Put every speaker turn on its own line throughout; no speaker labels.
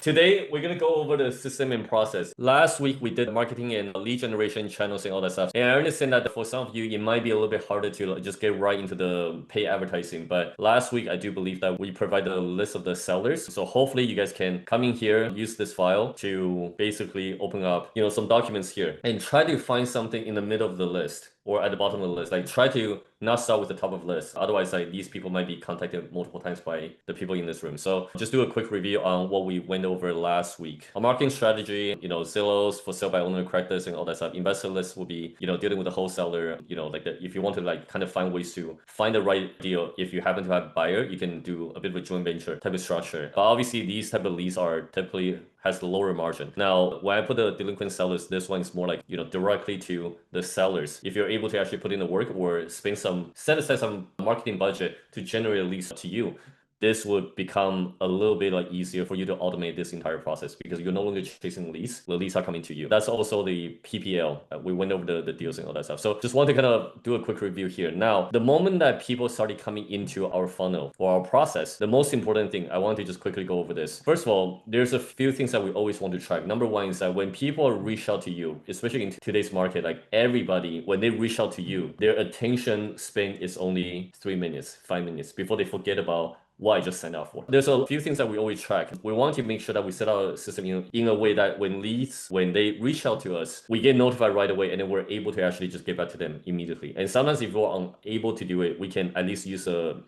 Today, we're going to go over the system and process. Last week, we did marketing and lead generation channels and all that stuff. And I understand that for some of you, it might be a little bit harder to just get right into the pay advertising. But last week, I do believe that we provided a list of the sellers. So hopefully you guys can come in here, use this file to basically open up, some documents here and try to find something in the middle of the list or at the bottom of the list. Like try to not start with the top of the list. Otherwise, like these people might be contacted multiple times by the people in this room. So just do a quick review on what we went over last week. A marketing strategy, Zillows for sale by owner correctors and all that stuff. Investor list will be, dealing with the wholesaler, if you want to like kind of find ways to find the right deal. If you happen to have a buyer, you can do a bit of a joint venture type of structure. But obviously these type of leads are typically has the lower margin. Now, when I put the delinquent sellers, this one is more like, directly to the sellers. If you're able to actually put in the work or set aside some marketing budget to generate leads to you, this would become a little bit like easier for you to automate this entire process because you're no longer chasing leads. The leads are coming to you. That's also the PPL. We went over the deals and all that stuff. So just want to kind of do a quick review here. Now, the moment that people started coming into our funnel for our process, the most important thing, I want to just quickly go over this. First of all, there's a few things that we always want to track. Number one is that when people reach out to you, especially in today's market, like everybody, when they reach out to you, their attention span is only 3 minutes, 5 minutes before they forget about what I just signed up for. There's a few things that we always track. We want to make sure that we set our system in a way that when they reach out to us, we get notified right away and then we're able to actually just get back to them immediately. And sometimes if we're unable to do it, we can at least use a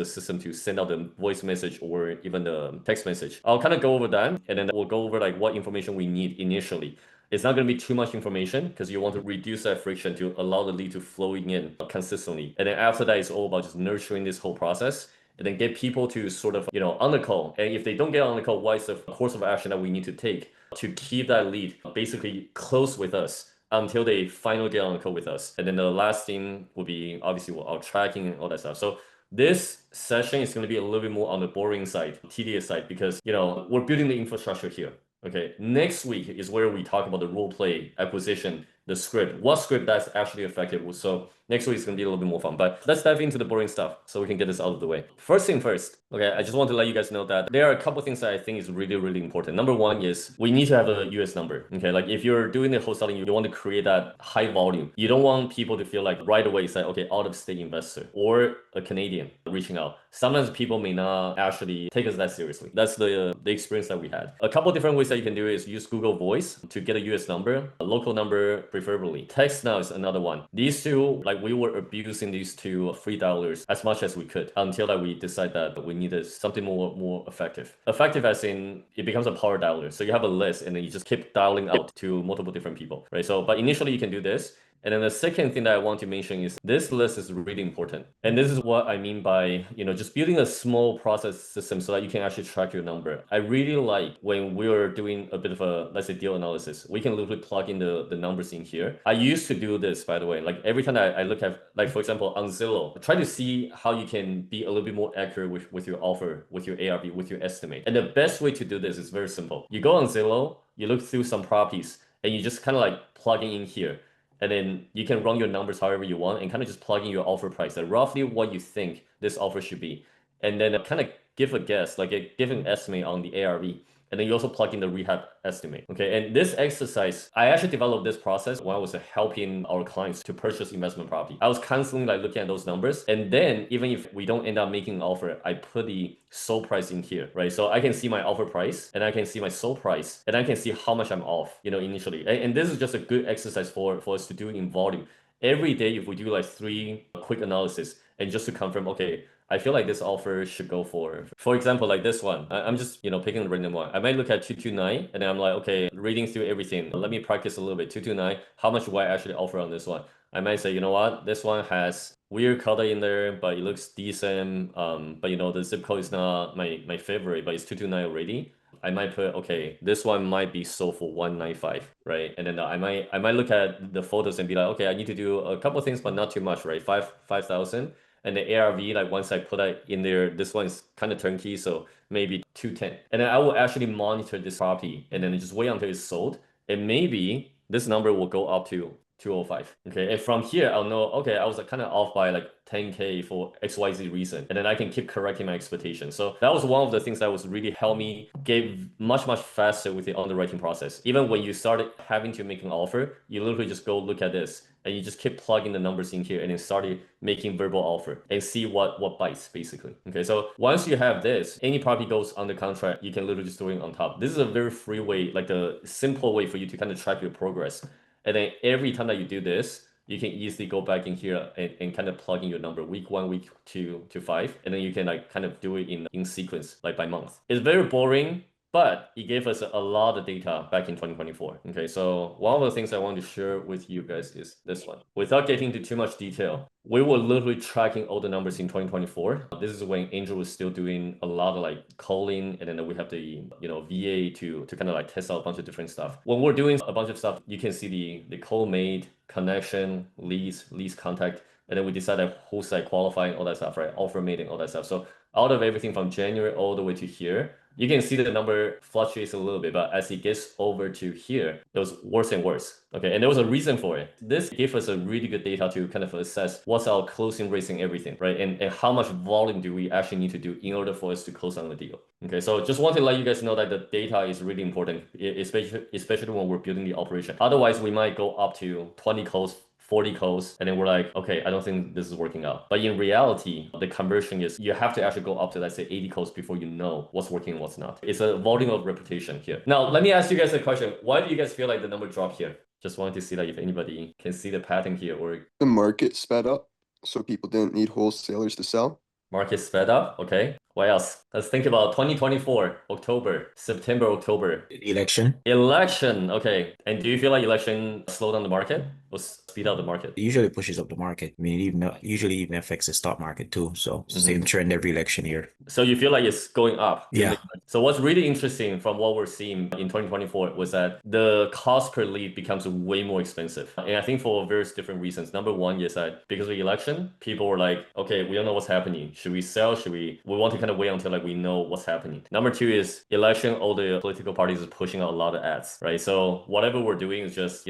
system to send out the voice message or even the text message. I'll kind of go over that and then we'll go over like what information we need initially. It's not going to be too much information because you want to reduce that friction to allow the lead to flowing in consistently. And then after that, it's all about just nurturing this whole process and then get people to sort of, on the call. And if they don't get on the call, what is the course of action that we need to take to keep that lead basically close with us until they finally get on the call with us. And then the last thing will be obviously our tracking and all that stuff. So this session is going to be a little bit more on the boring side, tedious side, because, we're building the infrastructure here. Okay, next week is where we talk about the role play acquisition, the script, what script that's actually effective. So next week is going to be a little bit more fun, but let's dive into the boring stuff so we can get this out of the way. First thing first, okay, I just want to let you guys know that there are a couple things that I think is really, really important. Number one is we need to have a US number. Okay, like if you're doing the wholesaling, you want to create that high volume. You don't want people to feel like right away it's like, okay, out of state investor or a Canadian reaching out. Sometimes people may not actually take us that seriously. That's the experience that we had. A couple different ways that you can do it is use Google Voice to get a US number, a local number preferably. Text now is another one. These two, like we were abusing these two free dialers as much as we could until that we decide that we needed something more effective. Effective as in it becomes a power dialer. So you have a list and then you just keep dialing out to multiple different people, right? So, but initially you can do this. And then the second thing that I want to mention is this list is really important. And this is what I mean by, just building a small process system so that you can actually track your number. I really like when we're doing a bit of a, let's say, deal analysis, we can literally plug in the numbers in here. I used to do this, by the way, like every time I look at, like, for example, on Zillow, try to see how you can be a little bit more accurate with your offer, with your ARV, with your estimate. And the best way to do this is very simple. You go on Zillow, you look through some properties, and you just kind of like plugging in here. And then you can run your numbers however you want and kind of just plug in your offer price, like roughly what you think this offer should be. And then kind of give a guess, give an estimate on the ARV. And then you also plug in the rehab estimate. Okay, and this exercise, I actually developed this process when I was helping our clients to purchase investment property. I was constantly like looking at those numbers. And then even if we don't end up making an offer, I put the sold price in here, right? So I can see my offer price and I can see my sold price and I can see how much I'm off, initially. And this is just a good exercise for us to do in volume. Every day, if we do like 3 quick analysis and just to confirm, okay, I feel like this offer should go for example, like this one. I'm just, picking a random one. I might look at 229 and then I'm like, okay, reading through everything. Let me practice a little bit. 229, how much will I actually offer on this one? I might say, you know what, this one has weird color in there, but it looks decent. But the zip code is not my favorite, but it's 229 already. I might put, okay, this one might be sold for 195, right? And then I might look at the photos and be like, okay, I need to do a couple things, but not too much, right? 5,000. And the ARV, like once I put that in there, this one is kind of turnkey, so maybe 210. And then I will actually monitor this property and then just wait until it's sold. And maybe this number will go up to 205. Okay, and from here I'll know, okay, I was like kind of off by like 10K for XYZ reason, and then I can keep correcting my expectations. So that was one of the things that was really helped me get much faster with the underwriting process. Even when you started having to make an offer, you literally just go look at this and you just keep plugging the numbers in here and then started making verbal offer and see what bites basically. Okay, so once you have this, any property goes under contract, you can literally just throw it on top. This is a very free way, like a simple way for you to kind of track your progress. And then every time that you do this, you can easily go back in here and kind of plug in your number week 1, week 2 to 5, and then you can like kind of do it in sequence, like by month. It's very boring, but it gave us a lot of data back in 2024. Okay, so one of the things I want to share with you guys is this one. Without getting into too much detail, we were literally tracking all the numbers in 2024. This is when Angel was still doing a lot of like calling, and then we have the VA to kind of like test out a bunch of different stuff. When we're doing a bunch of stuff, you can see the call made, connection, leads contact, and then we decided wholesale qualifying, all that stuff, right? Offer made and all that stuff. So out of everything from January all the way to here, you can see that the number fluctuates a little bit, but as it gets over to here, it was worse and worse. Okay, and there was a reason for it. This gave us a really good data to kind of assess what's our closing rates and everything, right? And how much volume do we actually need to do in order for us to close on the deal. Okay, so just want to let you guys know that the data is really important, especially when we're building the operation. Otherwise, we might go up to 20 calls, 40 calls, and then we're like, okay, I don't think this is working out. But in reality, the conversion is you have to actually go up to, let's say, 80 calls before you know what's working and what's not. It's a volume of reputation here. Now, let me ask you guys a question. Why do you guys feel like the number dropped here? Just wanted to see that if anybody can see the pattern here, or
the market sped up, so people didn't need wholesalers to sell.
market sped up. Okay. What else? Let's think about 2024, October, September, October.
Election.
Election. Okay. And do you feel like election slowed down the market or speed up the market?
It usually pushes up the market. I mean, it usually even affects the stock market too. So same trend every election year.
So you feel like it's going up?
Yeah.
So what's really interesting from what we're seeing in 2024 was that the cost per lead becomes way more expensive. And I think for various different reasons. Number one is that because of the election, people were like, okay, we don't know what's happening. Should we sell? We want to kind of wait until like we know what's happening. Number two is election, all the political parties is pushing out a lot of ads, right? So whatever we're doing is just,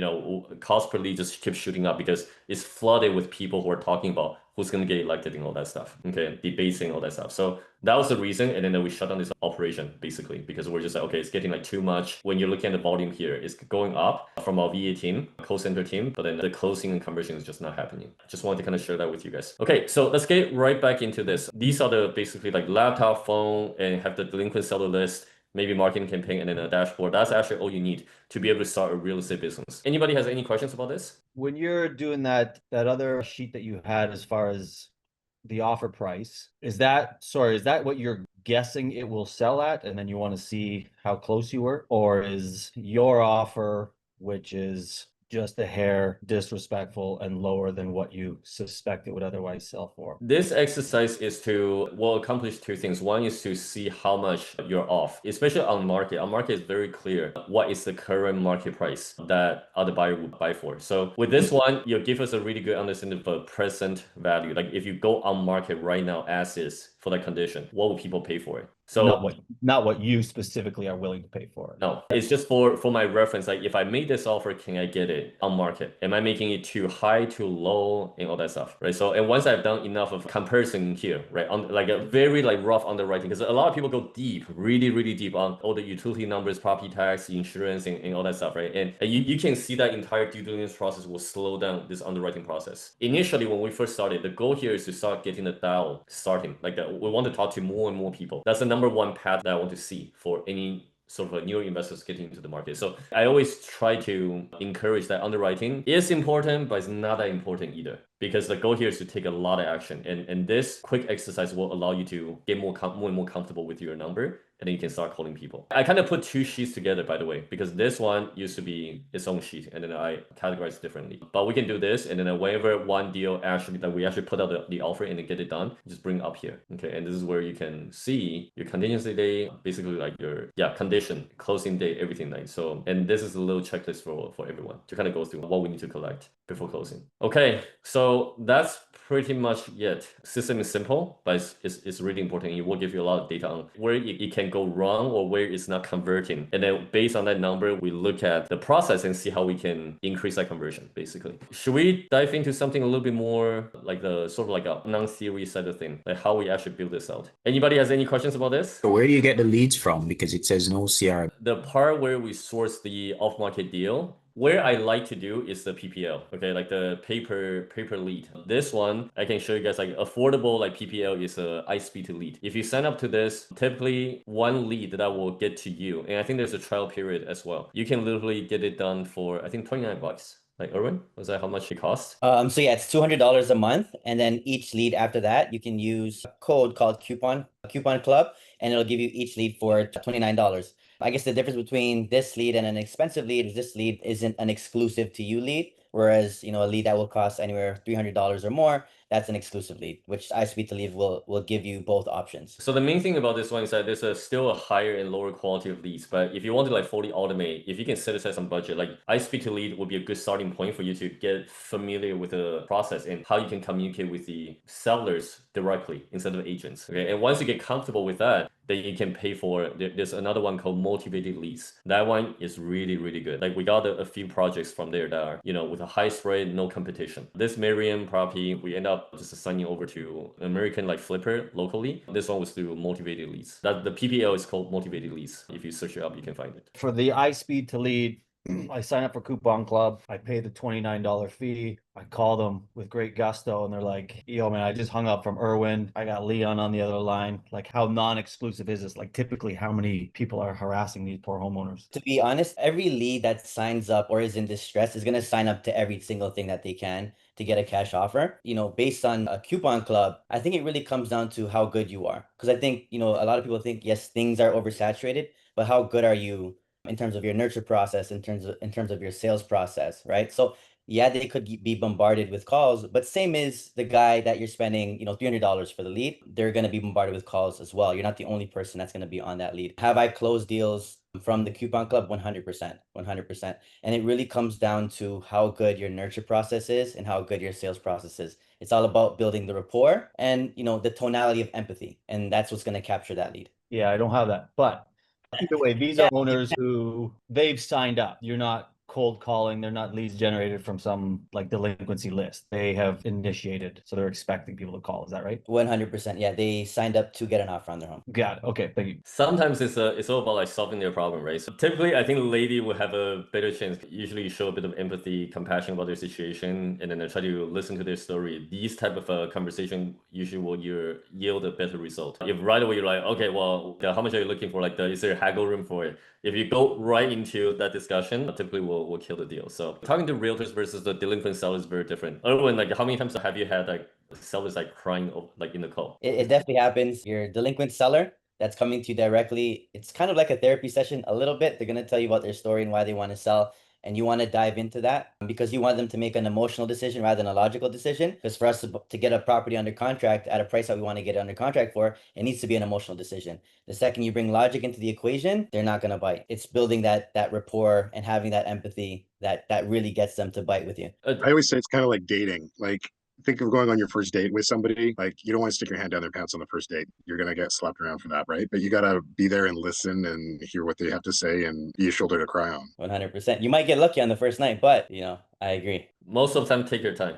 cost per lead just keeps shooting up because it's flooded with people who are talking about who's going to get elected and all that stuff, okay, debating all that stuff. So that was the reason, and then we shut down this operation basically because we're just like, okay, it's getting like too much. When you're looking at the volume here, it's going up from our VA team, call center team, but then the closing and conversion is just not happening. Just wanted to kind of share that with you guys. Okay, so let's get right back into this. These are the basically like laptop, phone, and have the delinquent seller list, maybe marketing campaign, and then a dashboard. That's actually all you need to be able to start a real estate business. Anybody has any questions about this?
When you're doing that other sheet that you had as far as the offer price, is that what you're guessing it will sell at, and then you want to see how close you were? Or is your offer, which is just a hair disrespectful and lower than what you suspect it would otherwise sell for?
This exercise will accomplish two things. One is to see how much you're off, especially on market. On market is very clear what is the current market price that other buyer would buy for. So with this one, you'll give us a really good understanding of the present value. Like if you go on market right now as is for that condition, what will people pay for it? So
not what you specifically are willing to pay for it.
No, it's just for my reference. Like if I made this offer, can I get it on market? Am I making it too high, too low, and all that stuff, right? So and once I've done enough of comparison here, right, on like a very like rough underwriting, because a lot of people go deep, really deep on all the utility numbers, property tax, insurance, and all that stuff, right? And you can see that entire due diligence process will slow down this underwriting process. Initially, when we first started, the goal here is to start getting the dial starting. Like that, we want to talk to more and more people. That's the number one path that I want to see for any sort of newer investors getting into the market. So I always try to encourage that underwriting is important, but it's not that important either. Because the goal here is to take a lot of action. And this quick exercise will allow you to get more and more comfortable with your number. And then you can start calling people. I kind of put two sheets together, by the way, because this one used to be its own sheet, and then I categorize differently. But we can do this, and then whenever one deal actually that we actually put out the offer and then get it done, just bring it up here. Okay, and this is where you can see your contingency day, basically like your condition, closing date, everything like so. And this is a little checklist for everyone to kind of go through what we need to collect before closing. Okay, so that's pretty much it. System is simple, but it's really important. It will give you a lot of data on where it can go wrong or where it's not converting. And then based on that number, we look at the process and see how we can increase that conversion, basically. Should we dive into something a little bit more like the sort of like a non-theory side of thing, like how we actually build this out? Anybody has any questions about this?
So where do you get the leads from? Because it says no CR.
The part where we source the off-market deal, where I like to do is the PPL, okay, like the paper lead. This one, I can show you guys like affordable like PPL is a iSpeed to lead. If you sign up to this, typically one lead that will get to you. And I think there's a trial period as well. You can literally get it done for, I think, 29 bucks. Like Erwin, was that how much it costs?
So yeah, it's $200 a month, and then each lead after that, you can use a code called coupon club, and it'll give you each lead for $29. I guess the difference between this lead and an expensive lead is this lead isn't an exclusive to you lead, whereas a lead that will cost anywhere $300 or more, that's an exclusive lead, which iSpeed to Lead will give you both options.
So the main thing about this one is that there's still a higher and lower quality of leads. But if you want to like fully automate, if you can set aside some budget, like iSpeed to Lead would be a good starting point for you to get familiar with the process and how you can communicate with the sellers directly instead of agents. Okay, and once you get comfortable with that, then you can pay for, there's another one called motivated leads. That one is really, really good. Like we got a few projects from there that are, with a high spread, no competition. This Marion property, we end up just signing over to American like flipper locally. This one was through motivated leads. That the PPL is called motivated leads. If you search it up, you can find it.
For the iSpeed to Lead, I sign up for Coupon Club. I pay the $29 fee. I call them with great gusto and they're like, yo, man, I just hung up from Erwin. I got Leon on the other line. Like, how non-exclusive is this? Like, typically, how many people are harassing these poor homeowners?
To be honest, every lead that signs up or is in distress is going to sign up to every single thing that they can to get a cash offer. Based on a Coupon Club, I think it really comes down to how good you are. Because I think, a lot of people think, yes, things are oversaturated, but how good are you in terms of your nurture process, in terms of your sales process, right? So yeah, they could be bombarded with calls, but same is the guy that you're spending, $300 for the lead. They're going to be bombarded with calls as well. You're not the only person that's going to be on that lead. Have I closed deals from the Coupon Club? 100%, 100%. And it really comes down to how good your nurture process is and how good your sales process is. It's all about building the rapport and, the tonality of empathy. And that's what's going to capture that lead.
Yeah, I don't have that, but either way, these are owners who they've signed up. You're not cold calling. They're not leads generated from some like delinquency list. They have initiated, so they're expecting people to call. Is that right?
100%. Yeah, they signed up to get an offer on their home.
Got it. Okay, thank you.
Sometimes it's all about like solving their problem, right? So typically, I think the lady will have a better chance. Usually, you show a bit of empathy, compassion about their situation, and then I try to listen to their story. These type of conversation usually will yield a better result. If right away you're like, okay, well, how much are you looking for? Like, is there a haggle room for it? If you go right into that discussion, typically will kill the deal. So talking to realtors versus the delinquent sellers is very different. Erwin, like how many times have you had like sellers like crying like in the call?
It definitely happens. Your delinquent seller that's coming to you directly, it's kind of like a therapy session a little bit. They're going to tell you about their story and why they want to sell. And you want to dive into that because you want them to make an emotional decision rather than a logical decision. Because for us to get a property under contract at a price that we want to get it under contract for, it needs to be an emotional decision. The second you bring logic into the equation, they're not going to bite. It's building that rapport and having that empathy that really gets them to bite with you.
I always say it's kind of like dating. Like, think of going on your first date with somebody. Like, you don't want to stick your hand down their pants on the first date. You're going to get slapped around for that, right? But you got to be there and listen and hear what they have to say and be a shoulder to cry on.
100%. You might get lucky on the first night, but, I agree.
Most of the time, take your time.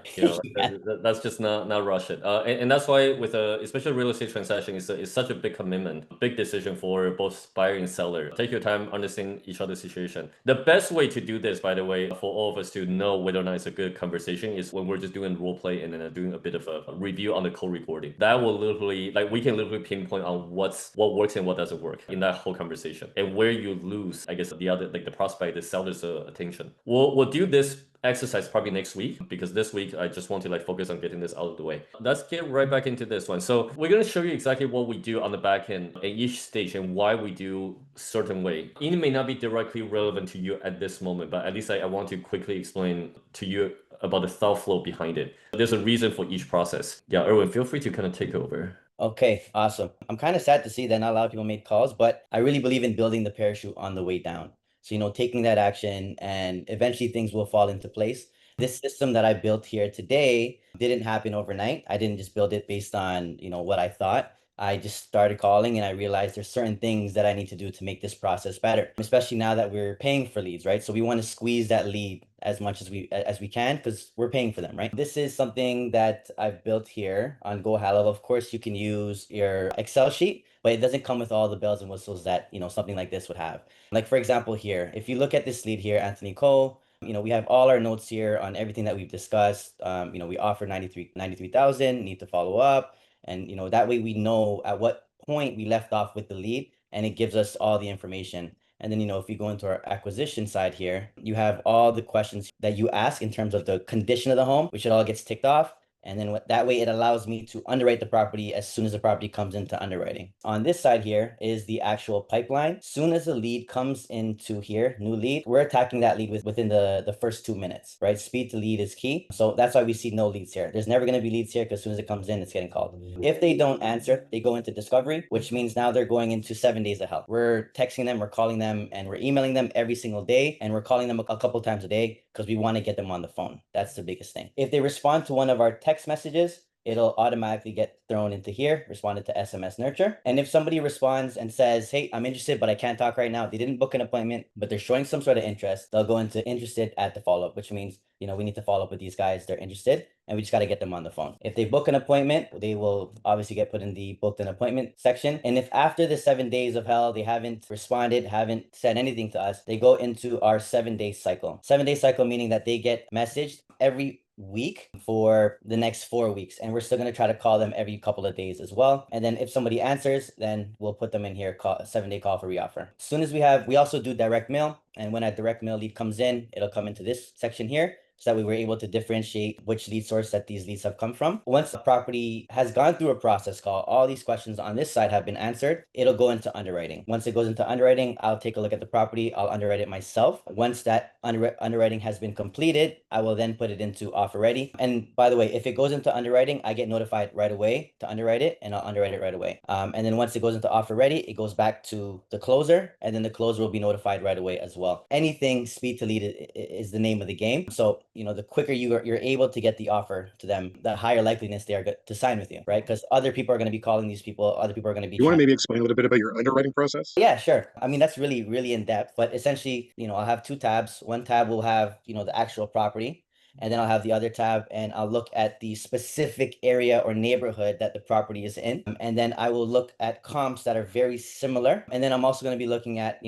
That's just not rush it. And that's why with especially real estate transaction, it's such a big commitment, a big decision for both buyer and seller. Take your time, understand each other's situation. The best way to do this, by the way, for all of us to know whether or not it's a good conversation is when we're just doing role play and then doing a bit of a review on the call recording. That will literally, like, we can literally pinpoint on what works and what doesn't work in that whole conversation, and where you lose, I guess, the other, like the prospect, the seller's attention. We'll do this exercise probably next week, because this week I just want to like focus on getting this out of the way. Let's get right back into this one. So we're going to show you exactly what we do on the back end at each stage and why we do certain way. It may not be directly relevant to you at this moment, but at least I want to quickly explain to you about the thought flow behind it. There's a reason for each process. Yeah, Erwin, feel free to kind of take over.
Okay, awesome. I'm kind of sad to see that not a lot of people made calls, but I really believe in building the parachute on the way down. So, taking that action and eventually things will fall into place. This system that I built here today didn't happen overnight. I didn't just build it based on, what I thought. I just started calling and I realized there's certain things that I need to do to make this process better, especially now that we're paying for leads, right? So we want to squeeze that lead as much as we can because we're paying for them, right? This is something that I've built here on Go High Level. Of course, you can use your Excel sheet, but it doesn't come with all the bells and whistles that, something like this would have. Like for example, here, if you look at this lead here, Anthony Cole, we have all our notes here on everything that we've discussed. We offer 93,000, need to follow up. And, that way we know at what point we left off with the lead and it gives us all the information. And then, if you go into our acquisition side here, you have all the questions that you ask in terms of the condition of the home, which it all gets ticked off. And then that way it allows me to underwrite the property as soon as the property comes into underwriting. On this side here is the actual pipeline. Soon as the lead comes into here, new lead, we're attacking that lead within the first 2 minutes, right? Speed to lead is key. So that's why we see no leads here. There's never going to be leads here because as soon as it comes in, it's getting called. If they don't answer, they go into discovery, which means now they're going into 7 days of help. We're texting them, we're calling them, and we're emailing them every single day. And we're calling them a couple times a day because we want to get them on the phone. That's the biggest thing. If they respond to one of our text messages, it'll automatically get thrown into here, responded to SMS Nurture. And if somebody responds and says, hey, I'm interested, but I can't talk right now, they didn't book an appointment, but they're showing some sort of interest, they'll go into interested at the follow-up, which means, we need to follow up with these guys. They're interested and we just got to get them on the phone. If they book an appointment, they will obviously get put in the booked an appointment section. And if after the 7 days of hell, they haven't responded, haven't said anything to us, they go into our 7-day cycle. 7-day cycle meaning that they get messaged every week for the next 4 weeks, and we're still going to try to call them every couple of days as well. And then if somebody answers, then we'll put them in here, 7-day call for reoffer. As soon as we also do direct mail, and when a direct mail lead comes in, it'll come into this section here, so that we were able to differentiate which lead source that these leads have come from. Once the property has gone through a process call, all these questions on this side have been answered, it'll go into underwriting. Once it goes into underwriting, I'll take a look at the property, I'll underwrite it myself. Once that underwriting has been completed, I will then put it into offer ready. And by the way, if it goes into underwriting, I get notified right away to underwrite it, and I'll underwrite it right away. And then once it goes into offer ready, it goes back to the closer, and then the closer will be notified right away as well. Anything speed to lead is the name of the game. So the quicker you're able to get the offer to them, the higher likeliness they are to sign with you, right? Because other people are going to be calling these people, other people are going to be
You want to maybe explain a little bit about your underwriting process?
Yeah, sure. I mean, that's really, really in depth, but essentially, I'll have 2 tabs. One tab will have, the actual property, and then I'll have the other tab and I'll look at the specific area or neighborhood that the property is in. And then I will look at comps that are very similar. And then I'm also going to be looking at,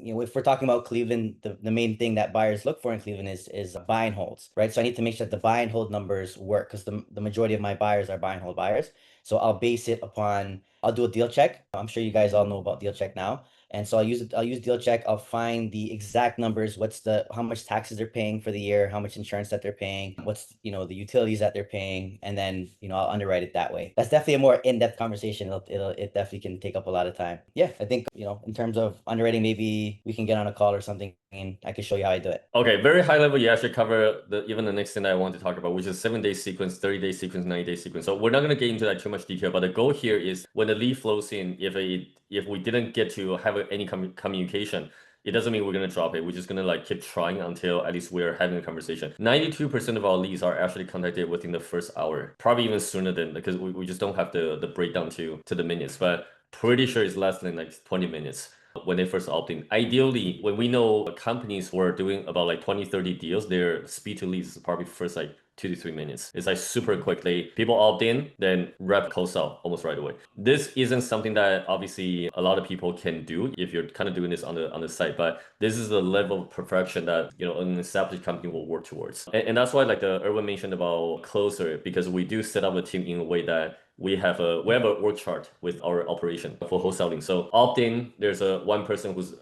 if we're talking about Cleveland, the main thing that buyers look for in Cleveland is buy and holds, right? So I need to make sure that the buy and hold numbers work because the majority of my buyers are buy and hold buyers. So I'll base it upon, I'll do a deal check. I'm sure you guys all know about deal check now. And so I'll use deal check. I'll find the exact numbers. How much taxes they're paying for the year, how much insurance that they're paying, what's, the utilities that they're paying. And then, I'll underwrite it that way. That's definitely a more in-depth conversation. It definitely can take up a lot of time. Yeah, I think, in terms of underwriting, maybe we can get on a call or something and I can show you how I do it.
Okay, very high level. You actually cover even the next thing that I want to talk about, which is 7-day sequence, 30-day sequence, 90-day sequence. So we're not going to get into that too much detail, but the goal here is when the lead flows in, if we didn't get to have any communication, it doesn't mean we're going to drop it. We're just going to keep trying until at least we're having a conversation. 92% of our leads are actually contacted within the first hour, probably even sooner than, because we just don't have the breakdown to the minutes, but pretty sure it's less than 20 minutes when they first opt in. Ideally, when we know companies were doing about 20, 30 deals, their speed to leads is probably first 2 to 3 minutes. It's super quickly. People opt in, then rep close out almost right away. This isn't something that obviously a lot of people can do if you're kind of doing this on the site, but this is the level of perfection that an established company will work towards. And that's why the Erwin mentioned about closer, because we do set up a team in a way that we have a work chart with our operation for wholesaling. So opt-in, there's one person who's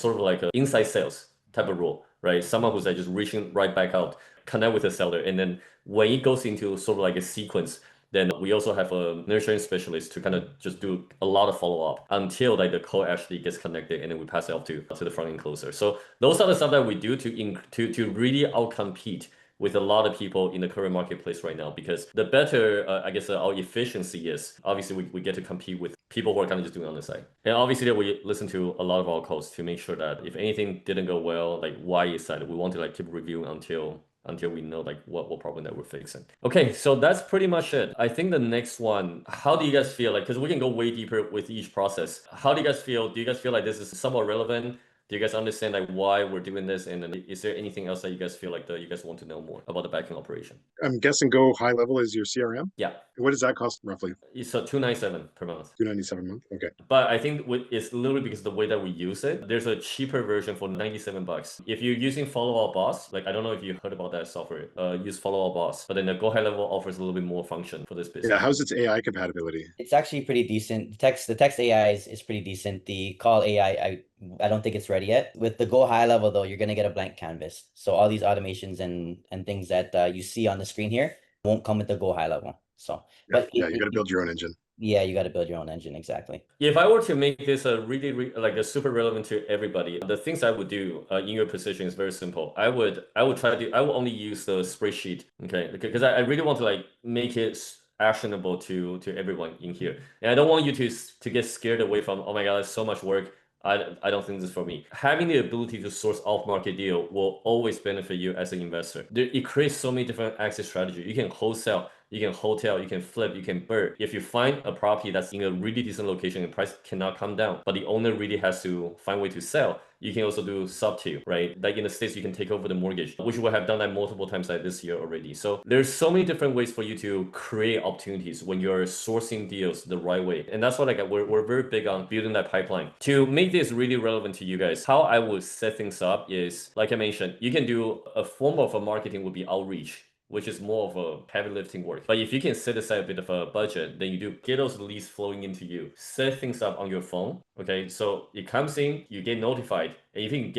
sort of like an inside sales type of role, right? Someone who's just reaching right back out, connect with the seller. And then when it goes into sort of a sequence, then we also have a nurturing specialist to kind of just do a lot of follow-up until the call actually gets connected, and then we pass it off to the front end closer. So those are the stuff that we do to really outcompete with a lot of people in the current marketplace right now, because the better, I guess, our efficiency is, obviously we get to compete with people who are kind of just doing it on the side. And obviously we listen to a lot of our calls to make sure that if anything didn't go well, why is that? We want to keep reviewing until until we know like what problem that we're fixing. Okay, so that's pretty much it. I think the next one, how do you guys feel like, because we can go way deeper with each process. How do you guys feel? Do you guys feel like this is somewhat relevant? Do you guys understand like why we're doing this? And then is there anything else that you guys feel like you guys want to know more about the backing operation?
I'm guessing Go High Level is your CRM.
Yeah,
What does that cost roughly?
it's a $297 per month.
$297 a month. Okay.
But I think it's literally because of the way that we use it. There's a cheaper version for $97. If you're using Follow Up Boss, like I don't know if you heard about that software, use Follow Up Boss, but then the Go High Level offers a little bit more function for this business.
Yeah. How's its AI compatibility?
It's actually pretty decent. The text AI is pretty decent. The call AI, I don't think it's ready yet. With the Go High Level though, you're gonna get a blank canvas. So all these automations and things that you see on the screen here won't come with the Go High Level. So, but
Yeah, you got to build your own engine.
Yeah, you got to build your own engine, exactly.
If I were to make this a really like a super relevant to everybody, the things I would do in your position is very simple. I would only use the spreadsheet, okay? Because I really want to like make it actionable to everyone in here, and I don't want you to get scared away from, oh my god, it's so much work. I don't think this is for me. Having the ability to source off-market deal will always benefit you as an investor. It creates so many different exit strategies. You can wholesale, you can hotel, you can flip, you can burn. If you find a property that's in a really decent location and price cannot come down, but the owner really has to find a way to sell, you can also do sub-2, right? Like in the States, you can take over the mortgage, which we have done that multiple times like this year already. So there's so many different ways for you to create opportunities when you're sourcing deals the right way. And that's what like we're very big on building that pipeline. To make this really relevant to you guys, how I would set things up is, like I mentioned, you can do a form of a marketing would be outreach, which is more of a heavy lifting work. But if you can set aside a bit of a budget, then you do get those leads flowing into you. Set things up on your phone, okay? So it comes in, you get notified, and if you can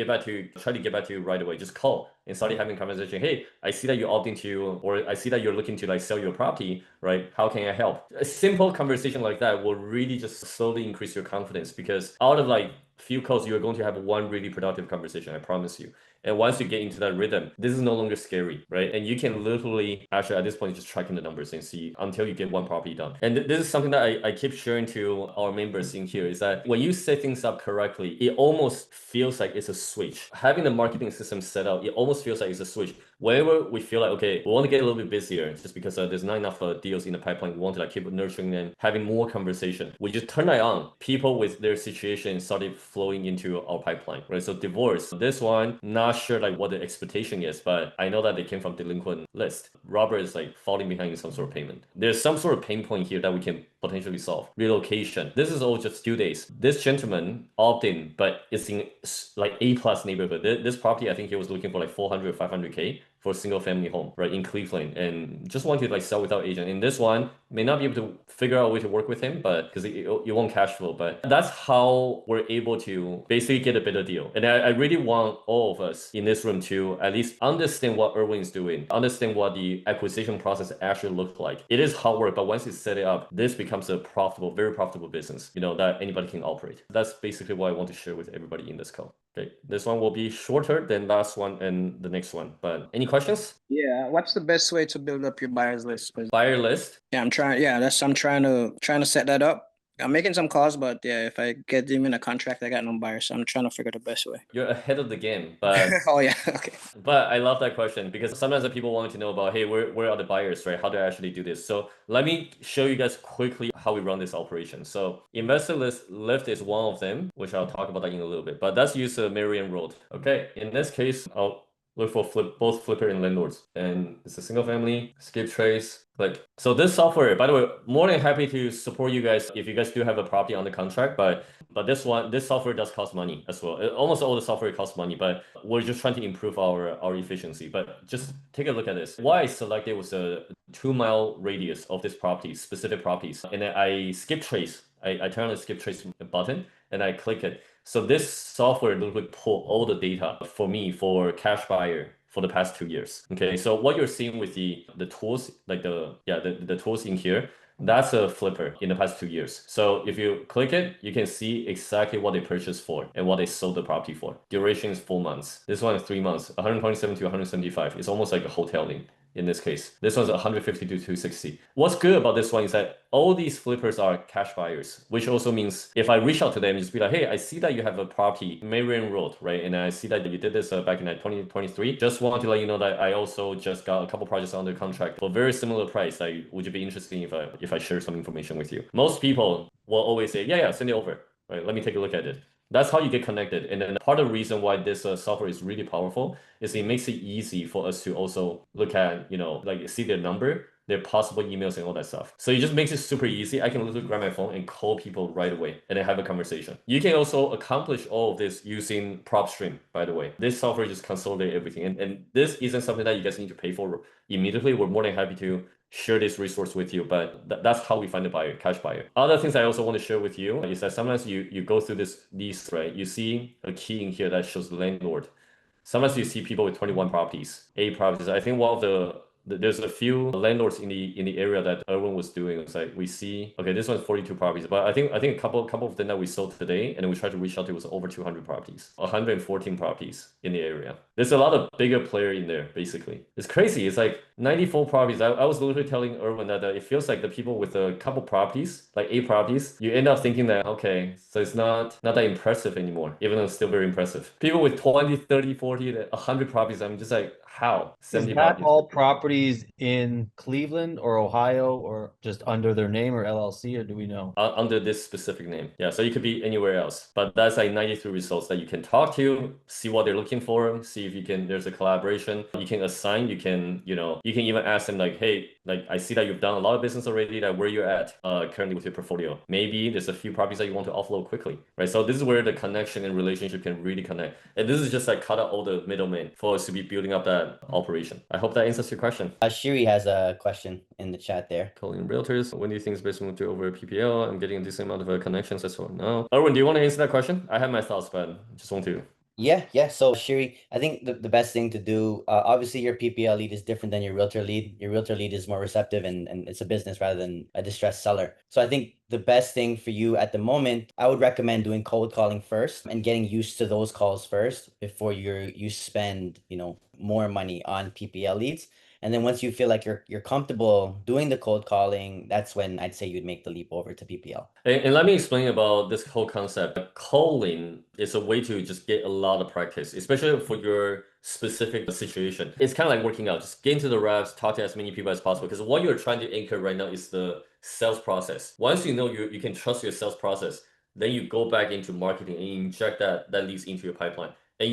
try to get back to you right away, just call and start having a conversation. Hey, I see that you're opting to, or I see that you're looking to like sell your property, right? How can I help? A simple conversation like that will really just slowly increase your confidence, because out of like few calls, you're going to have one really productive conversation, I promise you. And once you get into that rhythm, this is no longer scary, right? And you can literally, actually at this point, just tracking the numbers and see until you get one property done. And this is something that I keep sharing to our members in here, is that when you set things up correctly, it almost feels like it's a switch. Having the marketing system set up, it almost feels like it's a switch. Whenever we feel like, okay, we want to get a little bit busier just because there's not enough deals in the pipeline, we want to like keep nurturing and having more conversation. We just turn that on. People with their situation started flowing into our pipeline, right? So divorce, this one, not sure like what the expectation is, but I know that they came from delinquent list. Robert is like falling behind in some sort of payment. There's some sort of pain point here that we can potentially solve. Relocation, this is all just 2 days. This gentleman opted in, but it's in like A+ neighborhood. This property, I think he was looking for like 400 or 500K for a single family home, right, in Cleveland, and just want to like sell without agent. In this one, may not be able to figure out a way to work with him, but because it won't cash flow. But that's how we're able to basically get a better deal. And I really want all of us in this room to at least understand what Erwin is doing, understand what the acquisition process actually looks like. It is hard work, but once you set it up, this becomes a profitable, very profitable business, you know, that anybody can operate. That's basically what I want to share with everybody in this call. Okay, this one will be shorter than last one and the next one. But any questions?
Yeah, what's the best way to build up your buyers list? 'Cause-
Buyer list.
Yeah, I'm trying to set that up. I'm making some calls, but yeah, if I get them in a contract, I got no buyers, so I'm trying to figure the best way.
You're ahead of the game, but
Oh yeah, okay.
but I love that question, because sometimes the people want to know about, hey, where are the buyers, right? How do I actually do this? So let me show you guys quickly how we run this operation. So investor list lift is one of them, which I'll talk about that in a little bit. But let's use Marion Road. Okay, in this case, I'll look for both flipper and landlords, and it's a single family, skip trace, click. So this software, by the way, more than happy to support you guys if you guys do have a property on the contract, but this software does cost money as well. Almost all the software costs money, but we're just trying to improve our efficiency. But just take a look at this. What I selected was a 2-mile radius of this property, specific properties, and then I skip trace. I turn on the skip trace button and I click it. So this software literally pull all the data for me for cash buyer for the past 2 years. Okay, so what you're seeing with the tools, like the tools in here, that's a flipper in the past 2 years. So if you click it, you can see exactly what they purchased for and what they sold the property for. Duration is 4 months. This one is 3 months, 127 to 175. It's almost like a hoteling. in this case. This one's 150 to 260. What's good about this one is that all these flippers are cash buyers, which also means if I reach out to them, just be like, hey, I see that you have a property, Marion Road, right? And I see that you did this back in 2023. Just want to let you know that I also just got a couple projects under contract for very similar price. Like, would you be interested if I share some information with you? Most people will always say, yeah, send it over. Right, let me take a look at it. That's how you get connected. And then part of the reason why this software is really powerful is it makes it easy for us to also look at, like see their number, their possible emails and all that stuff. So it just makes it super easy. I can literally grab my phone and call people right away and then have a conversation. You can also accomplish all of this using PropStream, by the way. This software just consolidates everything. And this isn't something that you guys need to pay for immediately. We're more than happy to share this resource with you, but that's how we find the buyer, cash buyer. Other things I also want to share with you is that sometimes you go through these, right? You see a key in here that shows the landlord. Sometimes you see people with 21 properties, 8 properties. I think one of there's a few landlords in the area that Erwin was doing. It's like we see, okay, this one's 42 properties, but I think a couple of them that we sold today, and then we tried to reach out to was over 200 properties, 114 properties in the area. There's a lot of bigger player in there, basically. It's crazy. It's like 94 properties. I was literally telling Erwin that it feels like the people with a couple properties, like 8 properties, you end up thinking that, okay, so it's not that impressive anymore, even though it's still very impressive. People with 20, 30, 40, 100 properties, I'm just like, how?
Is
70
that
properties.
all properties in Cleveland or Ohio or just under their name or LLC, or do we know?
Under this specific name. Yeah, so it could be anywhere else. But that's like 93 results that you can talk to, see what they're looking for, see if there's a collaboration. You can assign, you can even ask them like, hey, like I see that you've done a lot of business already, that where you're at currently with your portfolio. Maybe there's a few properties that you want to offload quickly, right? So this is where the connection and relationship can really connect. And this is just like cut out all the middlemen for us to be building up that operation. I hope that answers your question.
Shiri has a question in the chat there.
Calling realtors. When do you think is best move to over PPL? I'm getting a decent amount of connections as well now. Erwin, do you want to answer that question? I have my thoughts, but just want to.
Yeah. So Shiri, I think the best thing to do, obviously your PPL lead is different than your realtor lead. Your realtor lead is more receptive and it's a business rather than a distressed seller. So I think the best thing for you at the moment, I would recommend doing cold calling first and getting used to those calls first before you spend, more money on PPL leads. And then once you feel like you're comfortable doing the cold calling, that's when I'd say you'd make the leap over to PPL.
And let me explain about this whole concept. Calling is a way to just get a lot of practice, especially for your specific situation. It's kind of like working out. Just get into the reps, talk to as many people as possible. Because what you're trying to anchor right now is the sales process. Once you know you can trust your sales process, then you go back into marketing and inject that leads into your pipeline. And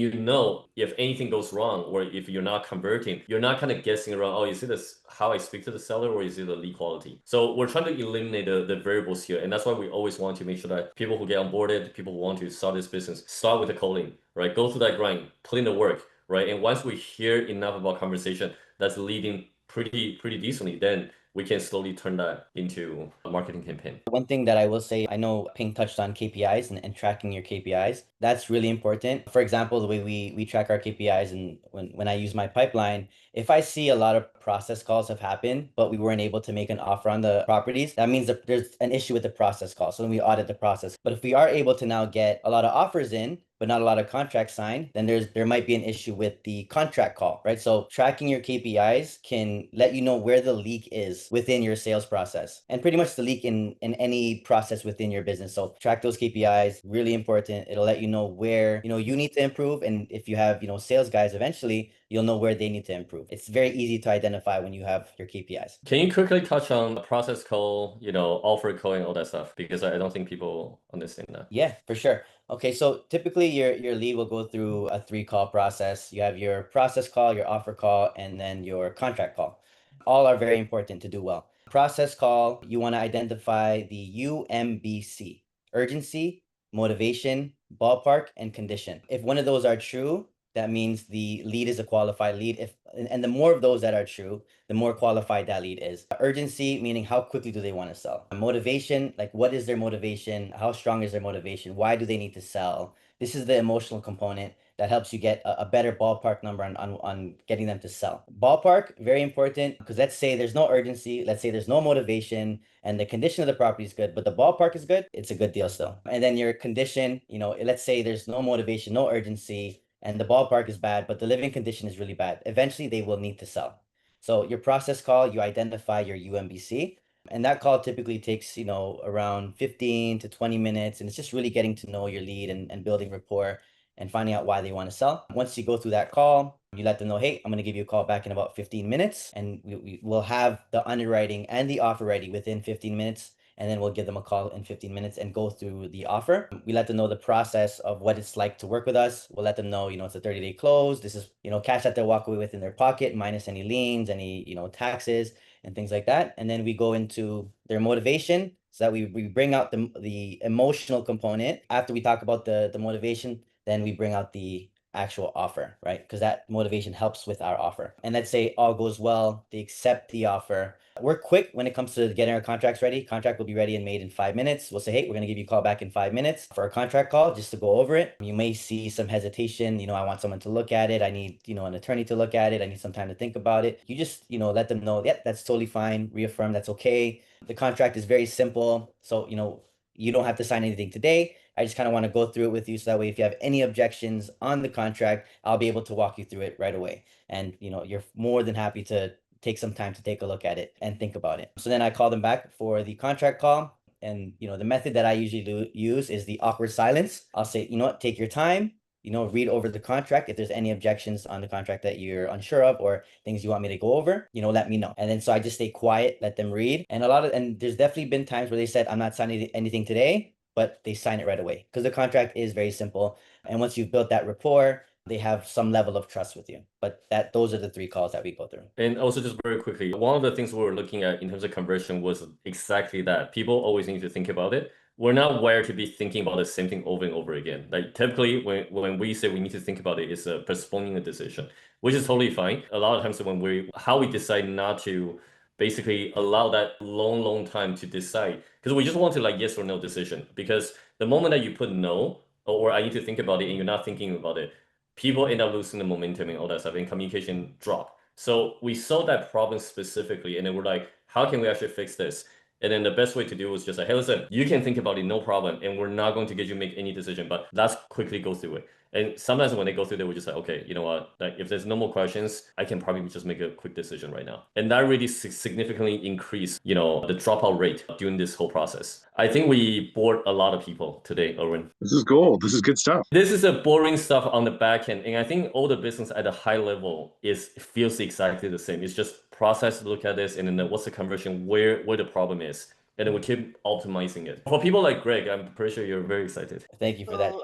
if anything goes wrong or if you're not converting, you're not kind of guessing around, oh, is it how I speak to the seller or is it the lead quality? So we're trying to eliminate the variables here. And that's why we always want to make sure that people who get onboarded, people who want to start this business, start with the calling, right? Go through that grind, put in the work, right? And once we hear enough about conversation that's leading pretty decently, then we can slowly turn that into a marketing campaign.
One thing that I will say, I know Ping touched on KPIs and tracking your KPIs. That's really important. For example, the way we track our KPIs and when I use my pipeline, if I see a lot of process calls have happened, but we weren't able to make an offer on the properties, that means that there's an issue with the process call. So then we audit the process. But if we are able to now get a lot of offers in, but not a lot of contracts signed, then there might be an issue with the contract call, right? So tracking your KPIs can let you know where the leak is within your sales process and pretty much the leak in any process within your business. So track those KPIs, really important. It'll let you know where, you need to improve. And if you have, sales guys eventually, you'll know where they need to improve. It's very easy to identify when you have your KPIs.
Can you quickly touch on process call, offer call and all that stuff? Because I don't think people understand that.
Yeah, for sure. Okay, so typically your lead will go through a 3-call process. You have your process call, your offer call, and then your contract call. All are very important to do well. Process call, you want to identify the UMBC, urgency, motivation, ballpark, and condition. If one of those are true, that means the lead is a qualified lead. And the more of those that are true, the more qualified that lead is. Urgency, meaning how quickly do they want to sell? Motivation, like what is their motivation? How strong is their motivation? Why do they need to sell? This is the emotional component that helps you get a better ballpark number on getting them to sell. Ballpark, very important, because let's say there's no urgency, let's say there's no motivation, and the condition of the property is good, but the ballpark is good, it's a good deal still. And then your condition, let's say there's no motivation, no urgency, and the ballpark is bad, but the living condition is really bad. Eventually, they will need to sell. So your process call, you identify your UMBC. And that call typically takes, around 15 to 20 minutes. And it's just really getting to know your lead and building rapport and finding out why they want to sell. Once you go through that call, you let them know, hey, I'm going to give you a call back in about 15 minutes. And we will have the underwriting and the offer ready within 15 minutes. And then we'll give them a call in 15 minutes and go through the offer. We let them know the process of what it's like to work with us. We'll let them know, it's a 30-day close. This is, cash that they'll walk away with in their pocket, minus any liens, any, taxes and things like that. And then we go into their motivation so that we bring out the emotional component. After we talk about the motivation, then we bring out the actual offer, right? Because that motivation helps with our offer. And let's say all goes well, they accept the offer. We're quick when it comes to getting our contracts ready. Contract will be ready and made in 5 minutes. We'll say, hey, we're going to give you a call back in 5 minutes for a contract call just to go over it. You may see some hesitation. I want someone to look at it. I need, an attorney to look at it. I need some time to think about it. You just, let them know, yeah, that's totally fine. Reaffirm that's okay. The contract is very simple. So, you don't have to sign anything today. I just kind of want to go through it with you so that way if you have any objections on the contract, I'll be able to walk you through it right away. And you're more than happy to take some time to take a look at it and think about it. So then I call them back for the contract call. And the method that I usually use is the awkward silence. I'll say, what, take your time, read over the contract. If there's any objections on the contract that you're unsure of or things you want me to go over, let me know. And then so I just stay quiet, let them read. And there's definitely been times where they said, I'm not signing anything today, but they sign it right away because the contract is very simple. And once you've built that rapport, they have some level of trust with you. But those are the 3 calls that we go through.
And also just very quickly, one of the things we were looking at in terms of conversion was exactly that. People always need to think about it. We're not wired to be thinking about the same thing over and over again. Like typically when we say we need to think about it, it's postponing a decision, which is totally fine. A lot of times when how we decide not to basically allow that long time to decide, because we just want to like yes or no decision. Because the moment that you put no, or I need to think about it and you're not thinking about it, people end up losing the momentum and all that stuff and communication drop. So we saw that problem specifically and then we're like, how can we actually fix this? And then the best way to do was just like, hey, listen, you can think about it, no problem. And we're not going to get you make any decision, but let's quickly go through it. And sometimes when they go through it, we're just like, okay, you know what? Like if there's no more questions, I can probably just make a quick decision right now. And that really significantly increased, the dropout rate during this whole process. I think we bored a lot of people today, Erwin.
This is gold. This is good stuff.
This is a boring stuff on the back end. And I think all the business at a high level feels exactly the same. It's just process, look at this, and then what's the conversion, where the problem is. And then we keep optimizing it. For people like Greg, I'm pretty sure you're very excited.
Thank you for that.
So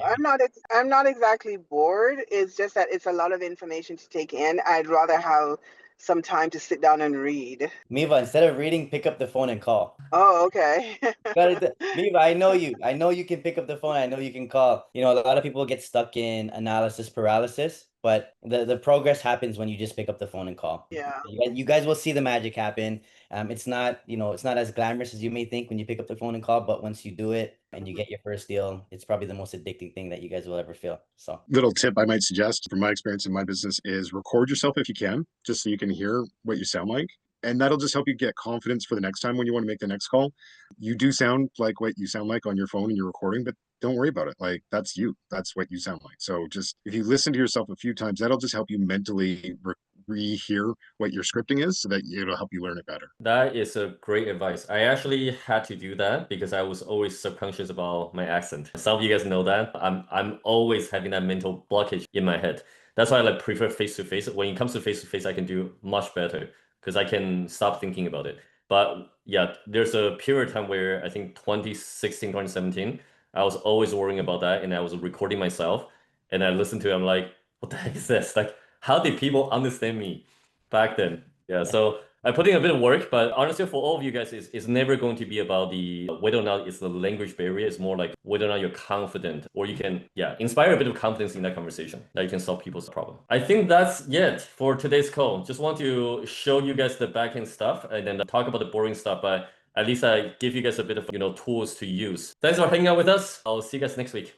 I'm not exactly bored. It's just that it's a lot of information to take in. I'd rather have some time to sit down and read.
Miva, instead of reading, pick up the phone and call.
Oh, okay.
Miva, I know you. I know you can pick up the phone. I know you can call. A lot of people get stuck in analysis paralysis, but the progress happens when you just pick up the phone and call.
Yeah.
You guys will see the magic happen. It's not, it's not as glamorous as you may think when you pick up the phone and call, but once you do it and you get your first deal, it's probably the most addicting thing that you guys will ever feel. So
Little tip I might suggest from my experience in my business is record yourself if you can, just so you can hear what you sound like. And that'll just help you get confidence for the next time when you want to make the next call. You do sound like what you sound like on your phone and you're recording, but don't worry about it. Like that's you. That's what you sound like. So just if you listen to yourself a few times, that'll just help you mentally rehear what your scripting is so that it'll help you learn it better.
That is a great advice. I actually had to do that because I was always subconscious about my accent. Some of you guys know that. I'm always having that mental blockage in my head. That's why I like prefer face-to-face. When it comes to face-to-face, I can do much better because I can stop thinking about it. But yeah, there's a period of time where I think 2016, 2017, I was always worrying about that and I was recording myself and I listened to it, I'm like, what the heck is this? Like, how did people understand me back then? Yeah, so I put in a bit of work, but honestly, for all of you guys, it's never going to be about the whether or not it's the language barrier. It's more like whether or not you're confident or you can, inspire a bit of confidence in that conversation that you can solve people's problem. I think that's it for today's call. Just want to show you guys the backend stuff and then talk about the boring stuff, but at least I give you guys a bit of, tools to use. Thanks for hanging out with us. I'll see you guys next week.